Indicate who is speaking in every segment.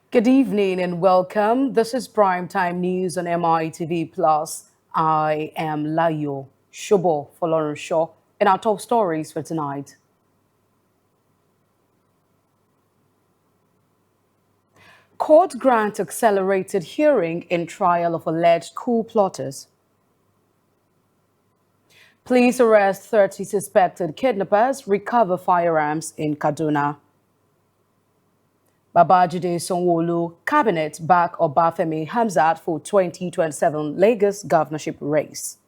Speaker 1: Good evening and welcome. This is Primetime News on MITV Plus. I am Layo Shobo Folorunsho and our top stories for tonight. Court grants accelerated hearing in trial of alleged coup plotters. Police arrest 30 suspected kidnappers, recover firearms in Kaduna. Babajide Sanwo-Olu cabinet back Obafemi Hamzat for 2027 Lagos governorship race.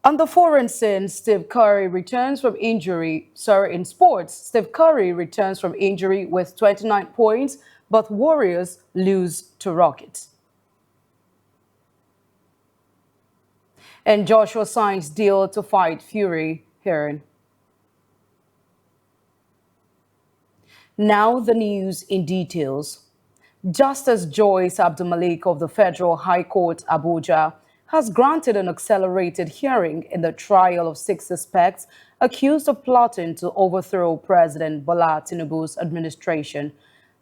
Speaker 1: On the foreign scene, Steve Curry returns from injury. In sports, Steve Curry returns from injury with 29 points, but Warriors lose to Rockets. And Joshua signs deal to fight Fury hearing. Now the news in details. Justice Joyce Abdulmalik of the Federal High Court, Abuja, has granted an accelerated hearing in the trial of 6 suspects accused of plotting to overthrow President Bola Tinubu's administration.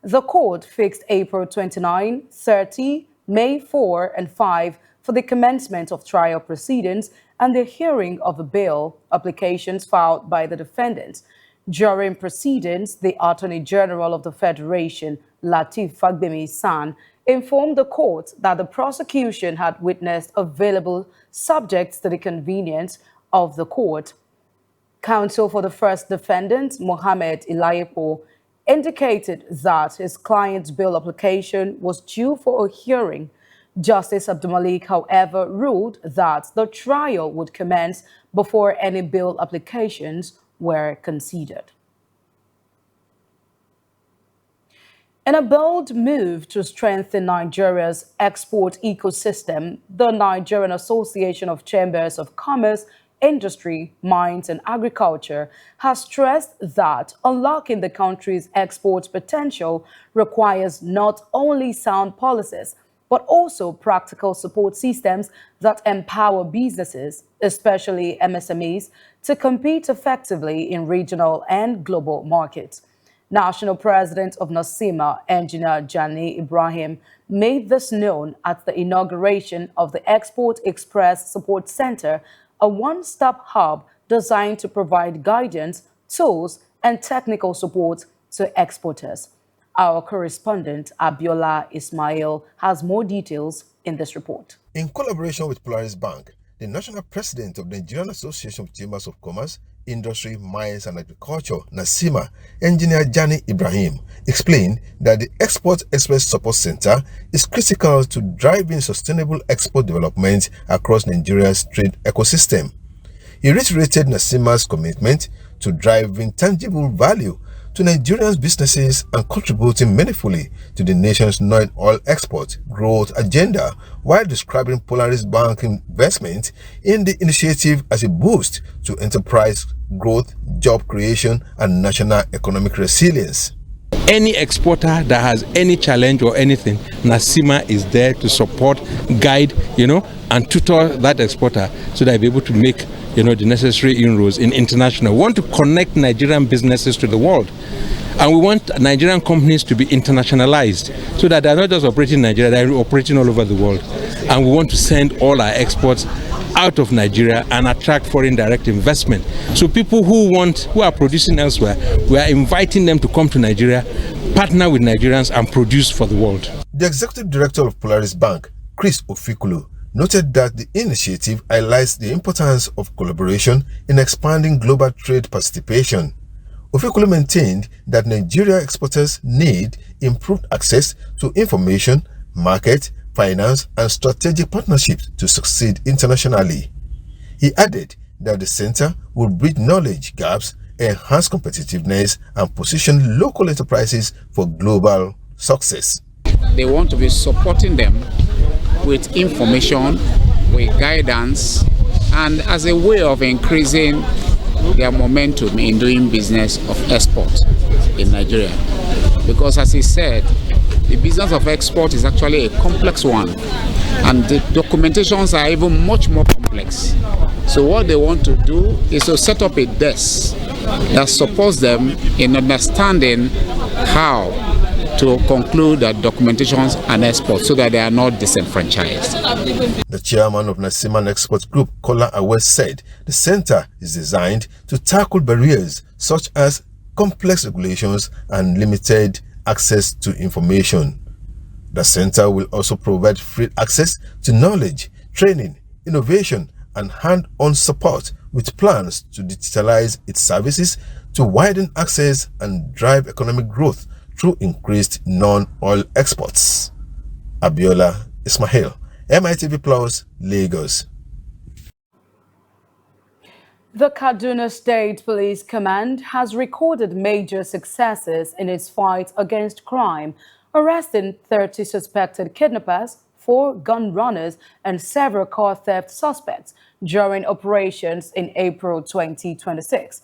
Speaker 1: The court fixed April 29, 30, May 4, and 5 for the commencement of trial proceedings and the hearing of the bail applications filed by the defendants. During proceedings, the Attorney General of the Federation, Lateef Fagbemi-San, informed the court that the prosecution had witnessed available subjects to the convenience of the court. Counsel for the first defendant, Mohammed Ilayepo, indicated that his client's bail application was due for a hearing. Justice Abdulmalik, however, ruled that the trial would commence before any bail applications were considered. In a bold move to strengthen Nigeria's export ecosystem, the Nigerian Association of Chambers of Commerce, Industry, Mines and Agriculture has stressed that unlocking the country's export potential requires not only sound policies, but also practical support systems that empower businesses, especially MSMEs, to compete effectively in regional and global markets. National President of NASIMA, Engineer Jani Ibrahim, made this known at the inauguration of the Export Express Support Center, a one-stop hub designed to provide guidance, tools, and technical support to exporters. Our correspondent, Abiola Ismail, has more details in this report.
Speaker 2: In collaboration with Polaris Bank, the national president of the Nigerian Association of Chambers of Commerce, Industry, Mines and Agriculture, NASIMA, Engineer Jani Ibrahim, explained that the Export Express Support Center is critical to driving sustainable export development across Nigeria's trade ecosystem. He reiterated NASIMA's commitment to driving tangible value to Nigerians' businesses and contributing meaningfully to the nation's non-oil export growth agenda, while describing Polaris Bank investment in the initiative as a boost to enterprise growth, job creation, and national economic resilience.
Speaker 3: Any exporter that has any challenge or anything, NASIMA is there to support, guide, and tutor that exporter so that they'll be able to make the necessary inroads in international. We want to connect Nigerian businesses to the world. And we want Nigerian companies to be internationalized so that they're not just operating in Nigeria, they're operating all over the world. And we want to send all our exports out of Nigeria and attract foreign direct investment. So people who are producing elsewhere, we are inviting them to come to Nigeria, partner with Nigerians and produce for the world.
Speaker 2: The executive director of Polaris Bank, Chris Ofikulu, noted that the initiative highlights the importance of collaboration in expanding global trade participation. Ofikulu maintained that Nigeria exporters need improved access to information, market, finance, and strategic partnerships to succeed internationally. He added that the center will bridge knowledge gaps, enhance competitiveness, and position local enterprises for global success.
Speaker 4: They want to be supporting them with information, with guidance, and as a way of increasing their momentum in doing business of export in Nigeria. Because as he said, the business of export is actually a complex one, and the documentations are even much more complex. So what they want to do is to set up a desk that supports them in understanding how to conclude that documentations and exports so that they are not disenfranchised.
Speaker 2: The chairman of Nasima Export Group, Kola Awe, said the center is designed to tackle barriers such as complex regulations and limited access to information. The center will also provide free access to knowledge, training, innovation, and hand-on support with plans to digitalize its services to widen access and drive economic growth through increased non-oil exports. Abiola Ismail, MITV Plus, Lagos.
Speaker 1: The Kaduna State Police Command has recorded major successes in its fight against crime, arresting 30 suspected kidnappers, 4 gun runners, and several car theft suspects during operations in April 2026.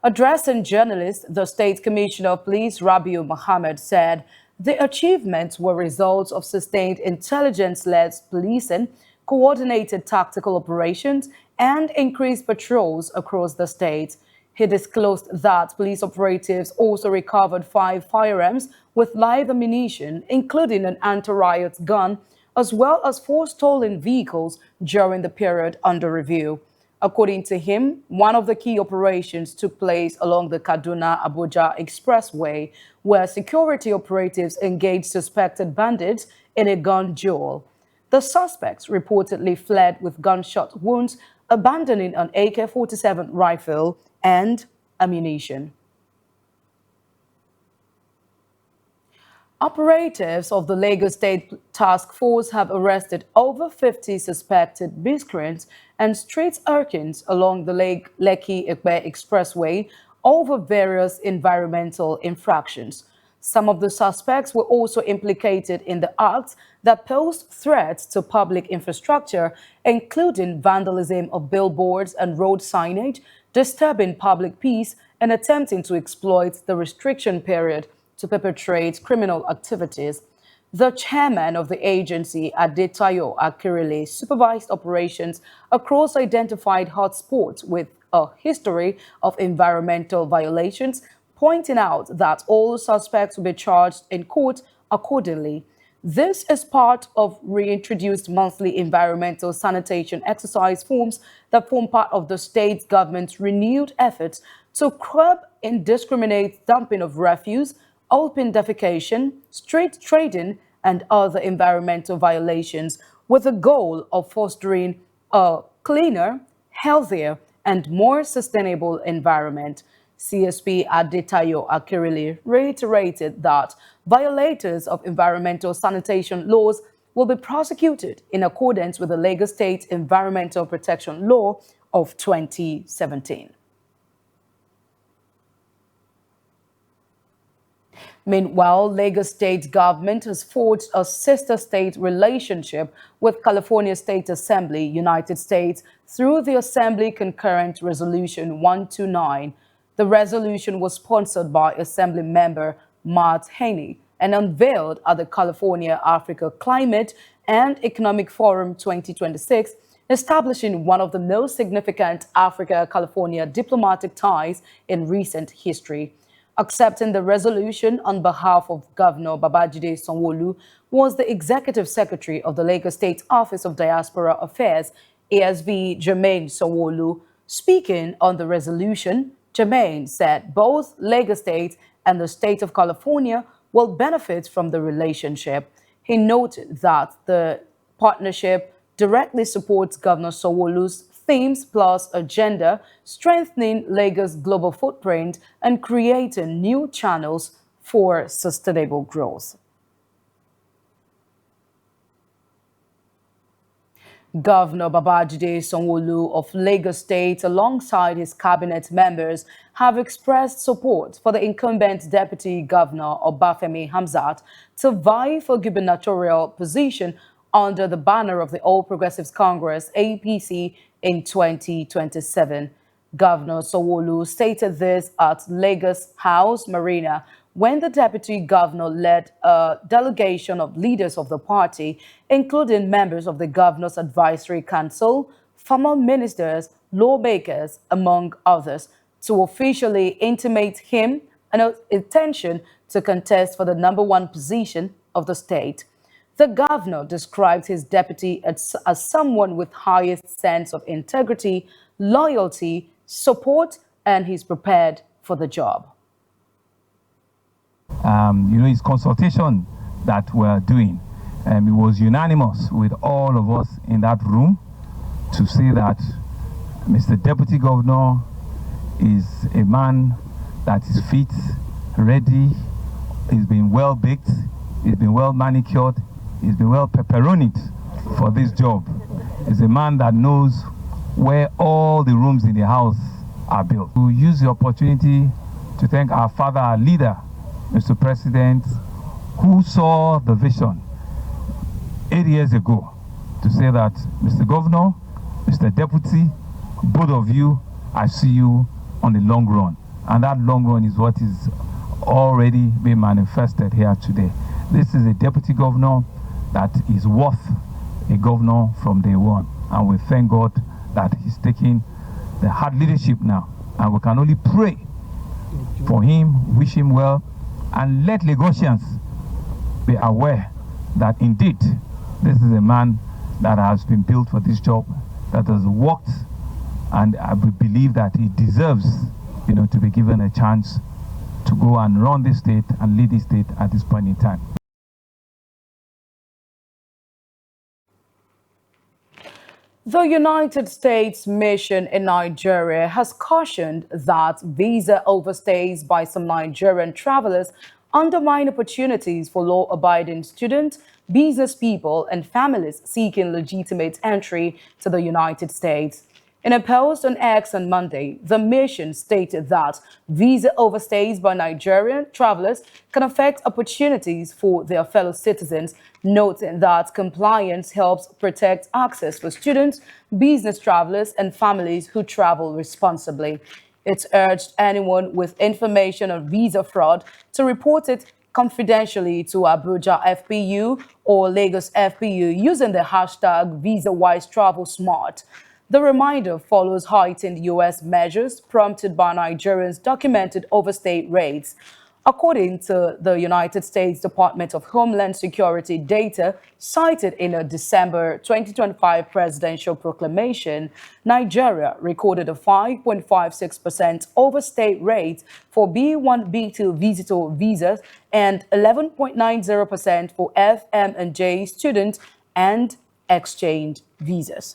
Speaker 1: Addressing journalists, the State Commissioner of Police, Rabiu Mohammed, said the achievements were results of sustained intelligence-led policing, coordinated tactical operations, and increased patrols across the state. He disclosed that police operatives also recovered 5 firearms with live ammunition, including an anti-riot gun, as well as 4 stolen vehicles during the period under review. According to him, one of the key operations took place along the Kaduna-Abuja Expressway, where security operatives engaged suspected bandits in a gun duel. The suspects reportedly fled with gunshot wounds, abandoning an AK-47 rifle and ammunition. Operatives of the Lagos State Task Force have arrested over 50 suspected miscreants and street urchins along the Lekki-Ekpe Expressway over various environmental infractions. Some of the suspects were also implicated in the acts that posed threats to public infrastructure, including vandalism of billboards and road signage, disturbing public peace, and attempting to exploit the restriction period to perpetrate criminal activities. The chairman of the agency, Adetayo Akirile, supervised operations across identified hotspots with a history of environmental violations, pointing out that all suspects will be charged in court accordingly. This is part of reintroduced monthly environmental sanitation exercise forms that form part of the state government's renewed efforts to curb indiscriminate dumping of refuse, open defecation, street trading, and other environmental violations, with the goal of fostering a cleaner, healthier, and more sustainable environment. CSP Adetayo Akirile reiterated that violators of environmental sanitation laws will be prosecuted in accordance with the Lagos State Environmental Protection Law of 2017. Meanwhile, Lagos State government has forged a sister state relationship with California State Assembly, United States, through the Assembly Concurrent Resolution 129. The resolution was sponsored by Assembly member Matt Haney and unveiled at the California Africa Climate and Economic Forum 2026, establishing one of the most significant Africa-California diplomatic ties in recent history. Accepting the resolution on behalf of Governor Babajide Sanwo-Olu was the Executive Secretary of the Lagos State Office of Diaspora Affairs, ASV Jermaine Sanwo-Olu. Speaking on the resolution, Jermaine said both Lagos State and the state of California will benefit from the relationship. He noted that the partnership directly supports Governor Sanwo-Olu's themes plus agenda, strengthening Lagos' global footprint and creating new channels for sustainable growth. Governor Babajide Sanwo-Olu of Lagos State, alongside his cabinet members, have expressed support for the incumbent Deputy Governor Obafemi Hamzat to vie for gubernatorial position under the banner of the All Progressives Congress, APC, in 2027. Governor Sanwo-Olu stated this at Lagos House Marina when the deputy governor led a delegation of leaders of the party, including members of the Governor's Advisory Council, former ministers, lawmakers, among others, to officially intimate him an intention to contest for the #1 position of the state. The governor described his deputy as someone with highest sense of integrity, loyalty, support, and he's prepared for the job.
Speaker 5: His consultation that we're doing, it was unanimous with all of us in that room to say that Mr. Deputy Governor is a man that is fit, ready, he's been well baked, he's been well manicured, he's been well pepperonied for this job. He's a man that knows where all the rooms in the house are built. We'll use the opportunity to thank our father, our leader, Mr. President, who saw the vision 8 years ago to say that, Mr. Governor, Mr. Deputy, both of you, I see you on the long run. And that long run is what is already being manifested here today. This is a deputy governor that is worth a governor from day one. And we thank God that he's taking the hard leadership now. And we can only pray for him, wish him well, and let Lagosians be aware that indeed this is a man that has been built for this job, that has worked, and I believe that he deserves, to be given a chance to go and run this state and lead this state at this point in time.
Speaker 1: The United States mission in Nigeria has cautioned that visa overstays by some Nigerian travelers undermine opportunities for law-abiding students, business people, and families seeking legitimate entry to the United States. In a post on X on Monday, the mission stated that visa overstays by Nigerian travelers can affect opportunities for their fellow citizens, noting that compliance helps protect access for students, business travelers, and families who travel responsibly. It urged anyone with information on visa fraud to report it confidentially to Abuja FPU or Lagos FPU using the hashtag VisaWiseTravelSmart. The reminder follows heightened U.S. measures prompted by Nigerians' documented overstay rates. According to the United States Department of Homeland Security data cited in a December 2025 presidential proclamation, Nigeria recorded a 5.56% overstay rate for B1, B2 visitor visas and 11.90% for FM&J student and exchange visas.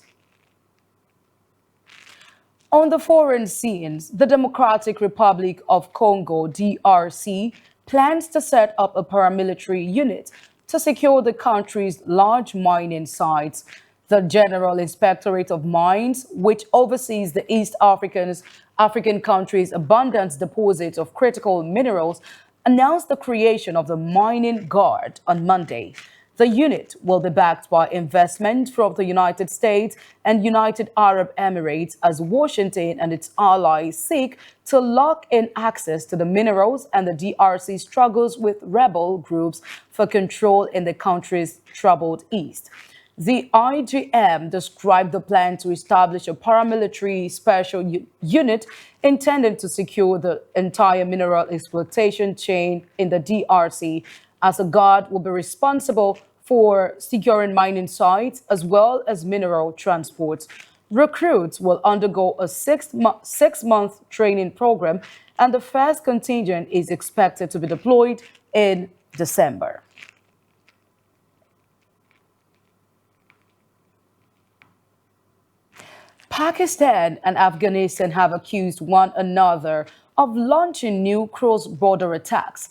Speaker 1: On the foreign scenes, the Democratic Republic of Congo, DRC, plans to set up a paramilitary unit to secure the country's large mining sites. The General Inspectorate of Mines, which oversees the East African country's abundant deposits of critical minerals, announced the creation of the Mining Guard on Monday. The unit will be backed by investment from the United States and United Arab Emirates as Washington and its allies seek to lock in access to the minerals, and the DRC struggles with rebel groups for control in the country's troubled east. The IGM described the plan to establish a paramilitary special unit intended to secure the entire mineral exploitation chain in the DRC, as a guard will be responsible for securing mining sites as well as mineral transport. Recruits will undergo a six-month training program, and the first contingent is expected to be deployed in December. Pakistan and Afghanistan have accused one another of launching new cross-border attacks.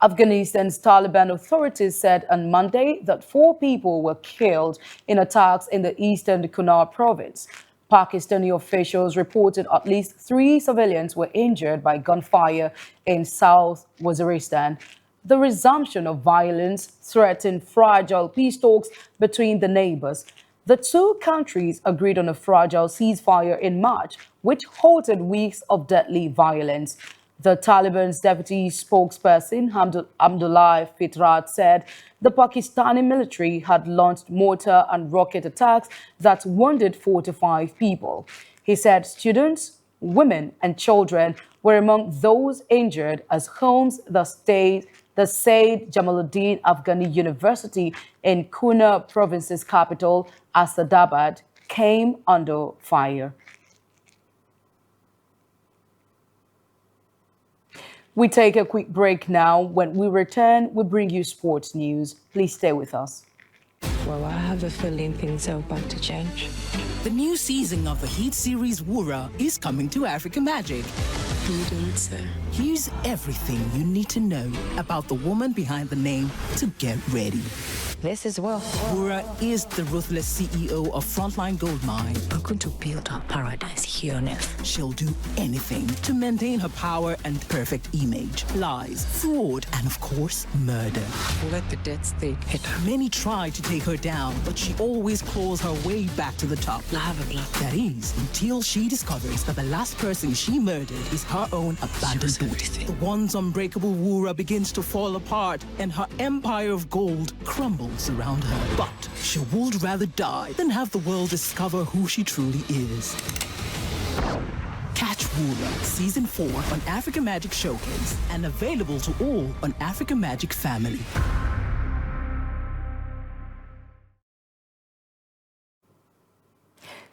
Speaker 1: Afghanistan's Taliban authorities said on Monday that 4 people were killed in attacks in the eastern Kunar province. Pakistani officials reported at least 3 civilians were injured by gunfire in South Waziristan. The resumption of violence threatened fragile peace talks between the neighbors. The 2 countries agreed on a fragile ceasefire in March, which halted weeks of deadly violence. The Taliban's deputy spokesperson, Hamdullah Fitrat, said the Pakistani military had launched mortar and rocket attacks that wounded 45 people. He said students Women and children were among those injured as homes the Said Jamaluddin Afghani University in Kuna province's capital, Asadabad, came under fire. We take a quick break now. When we return, we bring you sports news. Please stay with us.
Speaker 6: Well, I have a feeling things are about to change.
Speaker 7: The new season of the hit series Wura is coming to Africa Magic.
Speaker 6: You don't say.
Speaker 7: Here's everything you need to know about the woman behind the name to get ready.
Speaker 6: This is well.
Speaker 7: Wura is the ruthless CEO of Frontline Gold Mine.
Speaker 6: We're going to build our paradise here on earth.
Speaker 7: She'll do anything to maintain her power and perfect image. Lies, fraud, and of course, murder.
Speaker 6: Let the dead state hit her.
Speaker 7: Many try to take her down, but she always claws her way back to the top.
Speaker 6: I have a plan.
Speaker 7: That is, until she discovers that the last person she murdered is her own abandoned daughter. The once unbreakable Wura begins to fall apart, and her empire of gold crumbles around her. But she would rather die than have the world discover who she truly is. Catch Wura Season 4 on Africa Magic Showcase and available to all on Africa Magic Family.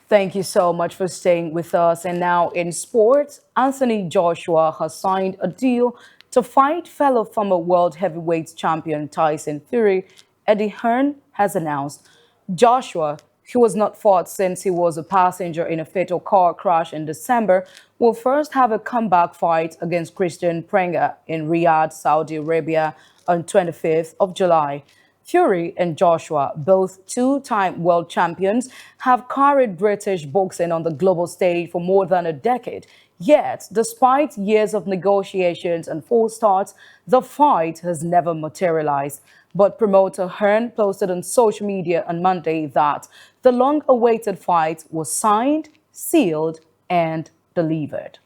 Speaker 1: Thank you so much for staying with us. And now in sports, Anthony Joshua has signed a deal to fight fellow former world heavyweight champion Tyson Fury. Eddie Hearn has announced Joshua, who has not fought since he was a passenger in a fatal car crash in December, will first have a comeback fight against Christian Prenga in Riyadh, Saudi Arabia on 25th of July. Fury and Joshua, both two-time world champions, have carried British boxing on the global stage for more than a decade. Yet, despite years of negotiations and false starts, the fight has never materialized. But promoter Hearn posted on social media on Monday that the long-awaited fight was signed, sealed, and delivered.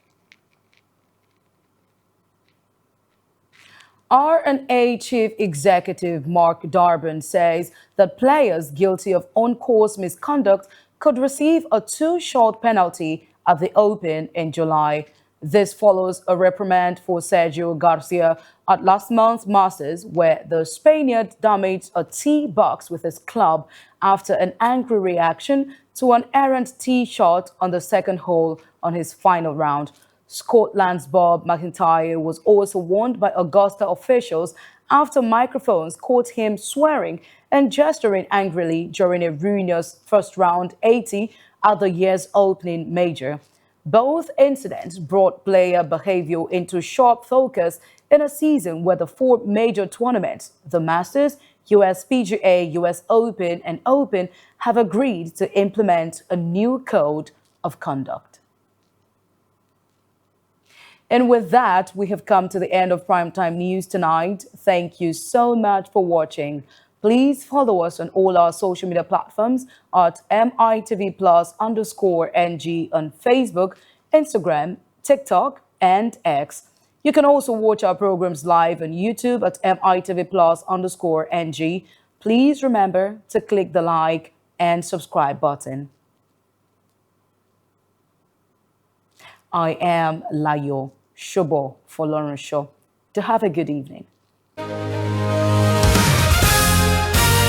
Speaker 1: R&A Chief Executive Mark Darbin says that players guilty of on-course misconduct could receive a too-short penalty at the Open in July. This follows a reprimand for Sergio Garcia at last month's Masters, where the Spaniard damaged a tee box with his club after an angry reaction to an errant tee shot on the second hole on his final round. Scotland's Bob McIntyre was also warned by Augusta officials after microphones caught him swearing and gesturing angrily during a ruinous first round 80 at the year's opening major. Both incidents brought player behavior into sharp focus in a season where the four major tournaments, the Masters, US PGA, US Open, and Open, have agreed to implement a new code of conduct. And with that, we have come to the end of Primetime News tonight. Thank you so much for watching. Please follow us on all our social media platforms at MITV+_NG on Facebook, Instagram, TikTok, and X. You can also watch our programs live on YouTube at MITV+_NG. Please remember to click the like and subscribe button. I am Layo Shobo for Lawrence Shaw. To have a good evening.